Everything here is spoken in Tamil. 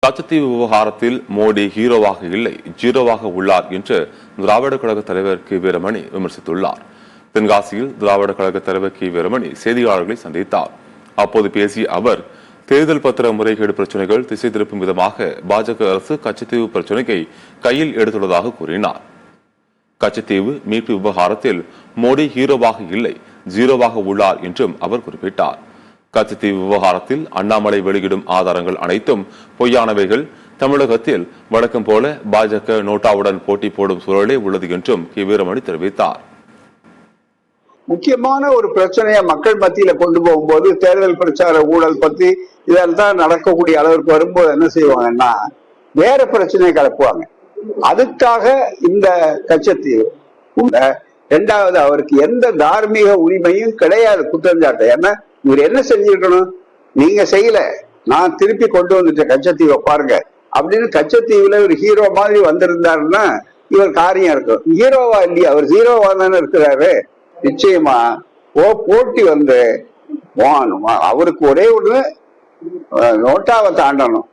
கச்சத்தீவு விவகாரத்தில் மோடி ஹீரோவாக இல்லை, ஜீரோவாக உள்ளார் என்று திராவிட கழக தலைவர் கி வீரமணி விமர்சித்துள்ளார். தென்காசியில் திராவிட கழக தலைவர் கி வீரமணி செய்தியாளர்களை சந்தித்தார். அப்போது பேசிய அவர், தேர்தல் பத்திர முறைகேடு பிரச்சனைகள் திசை திருப்பும் விதமாக பாஜக அரசு கச்சத்தீவு பிரச்சனையை கையில் எடுத்துள்ளதாக கூறினார். கச்சத்தீவு மீட்பு விவகாரத்தில் மோடி ஹீரோவாக இல்லை, ஜீரோவாக உள்ளார் என்றும் அவர் குறிப்பிட்டார். கச்சத்தீவு விவகாரத்தில் அண்ணாமலை வெளியிடும் ஆதாரங்கள் அனைத்தும் பொய்யானவைகள். தமிழகத்தில் வழக்கம் போல பாஜக நோட்டாவுடன் போட்டி போடும் சூழலே உள்ளது என்றும் கி வீரமணி தெரிவித்தார். முக்கியமான ஒரு பிரச்சனையை மக்கள் மத்தியில கொண்டு போகும்போது தேர்தல் பிரச்சார ஊழல் பத்தி இதெல்லாம் நடக்கக்கூடிய அளவிற்கு வரும்போது என்ன செய்வாங்கன்னா வேற பிரச்சனையை கலப்புவாங்க. அதுக்காக இந்த கச்சத்தீவு இரண்டாவது அவருக்கு எந்த தார்மீக உரிமையும் கிடையாது குற்றஞ்சாட்டு. ஏன்னா இவர் என்ன செஞ்சிருக்கணும், நீங்க செய்யல, நான் திருப்பி கொண்டு வந்துட்டேன் கச்சத்தீவை பாருங்க அப்படின்னு கச்சத்தீவுல ஒரு ஹீரோ மாதிரி வந்திருந்தாருன்னா இவர் காரியம் இருக்கும். ஹீரோவா இல்லையா, அவர் ஜீரோவா தானே இருக்கிறாரு. நிச்சயமா போட்டி வந்து அவருக்கு ஒரே ஒண்ணு நோட்டாவை தாண்டணும்.